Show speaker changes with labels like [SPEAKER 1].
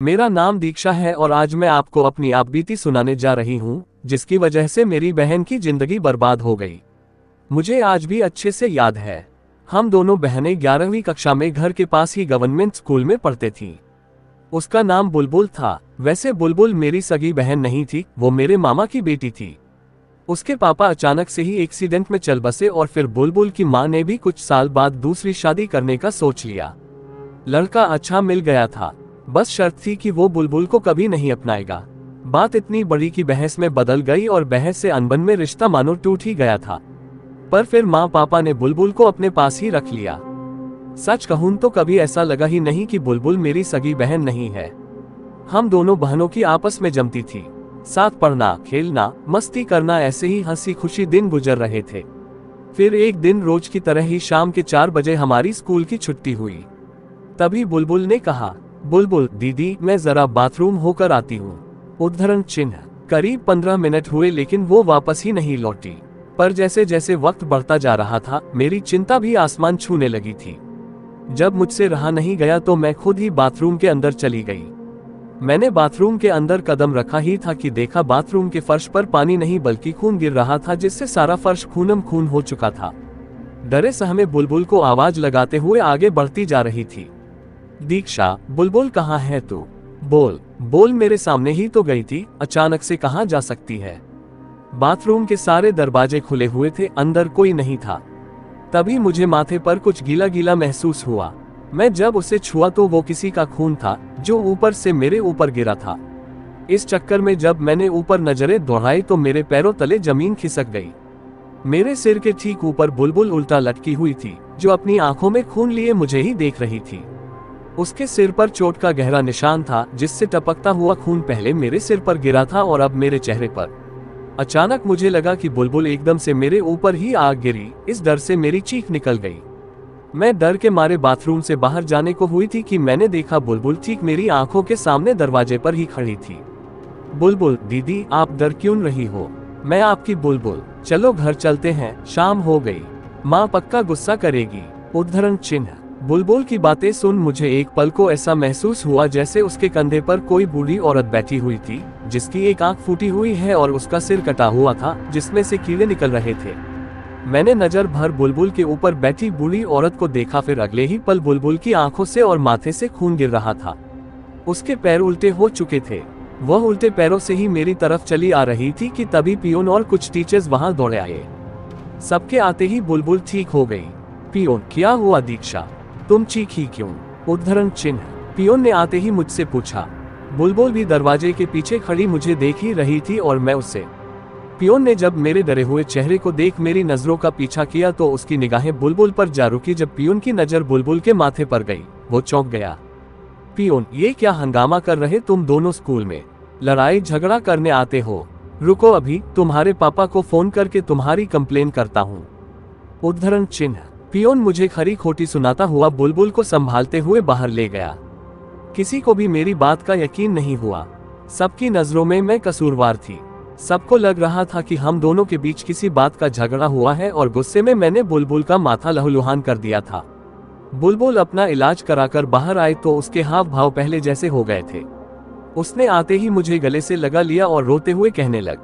[SPEAKER 1] मेरा नाम दीक्षा है और आज मैं आपको अपनी आप बीती सुनाने जा रही हूँ, जिसकी वजह से मेरी बहन की जिंदगी बर्बाद हो गई। मुझे आज भी अच्छे से याद है। हम दोनों बहनें 11वीं कक्षा में घर के पास ही गवर्नमेंट स्कूल में पढ़ते थीं। उसका नाम बुलबुल था। वैसे बुलबुल मेरी सगी बहन नहीं थी, वो मेरे मामा की बेटी थी। उसके पापा अचानक से ही एक्सीडेंट में चल बसे और फिर बुलबुल की माँ ने भी कुछ साल बाद दूसरी शादी करने का सोच लिया। लड़का अच्छा मिल गया था, बस शर्त थी कि वो बुलबुल को कभी नहीं अपनाएगा। बात इतनी बड़ी कि बहस में बदल गई और बहस से अनबन में रिश्ता मानो टूट ही गया था। पर फिर माँ पापा ने बुलबुल को अपने पास ही रख लिया। सच कहूं तो कभी ऐसा लगा ही नहीं कि बुलबुल मेरी सगी बहन नहीं है। हम दोनों बहनों की आपस में जमती थी। साथ पढ़ना, खेलना, मस्ती करना, ऐसे ही हंसी खुशी दिन गुजर रहे थे। फिर एक दिन रोज की तरह ही शाम के 4 बजे हमारी स्कूल की छुट्टी हुई। तभी बुलबुल ने कहा, बुलबुल दीदी, मैं जरा बाथरूम होकर आती हूँ। उद्धरण चिन्ह। करीब 15 मिनट हुए लेकिन वो वापस ही नहीं लौटी। पर जैसे जैसे वक्त बढ़ता जा रहा था, मेरी चिंता भी आसमान छूने लगी थी। जब मुझसे रहा नहीं गया तो मैं खुद ही बाथरूम के अंदर चली गई। मैंने बाथरूम के अंदर कदम रखा ही था कि देखा बाथरूम के फर्श पर पानी नहीं बल्कि खून गिर रहा था, जिससे सारा फर्श खूनम खून हो चुका था। डरे सहमे बुलबुल को आवाज लगाते हुए आगे बढ़ती जा रही थी। दीक्षा, बुलबुल कहाँ है तू? बोल बोल, मेरे सामने ही तो गई थी, अचानक से कहाँ जा सकती है? बाथरूम के सारे दरवाजे खुले हुए थे, अंदर कोई नहीं था। तभी मुझे माथे पर कुछ गीला गीला महसूस हुआ। मैं जब उसे छुआ तो वो किसी का खून था जो ऊपर से मेरे ऊपर गिरा था। इस चक्कर में जब मैंने ऊपर नजरें दौड़ाई तो मेरे पैरों तले जमीन खिसक गई। मेरे सिर के ठीक ऊपर बुलबुल उल्टा लटकी हुई थी, जो अपनी आंखों में खून लिए मुझे ही देख रही थी। उसके सिर पर चोट का गहरा निशान था, जिससे टपकता हुआ खून पहले मेरे सिर पर गिरा था और अब मेरे चेहरे पर। अचानक मुझे लगा कि बुलबुल एकदम से मेरे ऊपर ही आग गिरी। इस डर से मेरी चीख निकल गई। मैं डर के मारे बाथरूम से बाहर जाने को हुई थी कि मैंने देखा बुलबुल ठीक मेरी आंखों के सामने दरवाजे पर ही खड़ी थी। बुलबुल दीदी, आप डर क्यों रही हो? मैं आपकी बुलबुल। चलो घर चलते हैं, शाम हो गई। माँ पक्का गुस्सा करेगी। उद्धरण चिन्ह। बुलबुल की बातें सुन मुझे एक पल को ऐसा महसूस हुआ जैसे उसके कंधे पर कोई बूढ़ी औरत बैठी हुई थी, जिसकी एक आंख फूटी हुई है और उसका सिर कटा हुआ था, जिसमें से कीड़े निकल रहे थे। मैंने नजर भर बुलबुल के ऊपर बैठी बूढ़ी औरत को देखा, फिर अगले ही पल बुलबुल की आंखों से और माथे से खून गिर रहा था। उसके पैर उल्टे हो चुके थे। वह उल्टे पैरों से ही मेरी तरफ चली आ रही थी कि तभी पियोन और कुछ टीचर्स वहां दौड़े आए। सबके आते ही बुलबुल ठीक हो गई। पियोन, क्या हुआ दीक्षा, तुम चीखी क्यों? उद्धरण चिन्ह। पियोन ने आते ही मुझसे पूछा। बुलबुल भी दरवाजे के पीछे खड़ी मुझे देख ही रही थी और मैं उससे। पियोन ने जब मेरे डरे हुए चेहरे को देख मेरी नजरों का पीछा किया तो उसकी निगाहें बुलबुल पर जा रुकी। जब पियोन की नजर बुलबुल के माथे पर गई, वो चौंक गया। पियोन, ये क्या हंगामा कर रहे तुम दोनों? स्कूल में लड़ाई झगड़ा करने आते हो? रुको, अभी तुम्हारे पापा को फोन करके तुम्हारी कंप्लेन करता हूँ। उद्धरण चिन्ह। पियोन मुझे खरी खोटी सुनाता हुआ बुलबुल को संभालते हुए बाहर ले गया। किसी को भी मेरी बात का यकीन नहीं हुआ। सबकी नजरों में मैं कसूरवार थी। सबको लग रहा था कि हम दोनों के बीच किसी बात का झगड़ा हुआ है और गुस्से में मैंने बुलबुल का माथा लहूलुहान कर दिया था। बुलबुल अपना इलाज कराकर बाहर आए तो उसके हाव भाव पहले जैसे हो गए थे। उसने आते ही मुझे गले से लगा लिया और रोते हुए कहने लगा,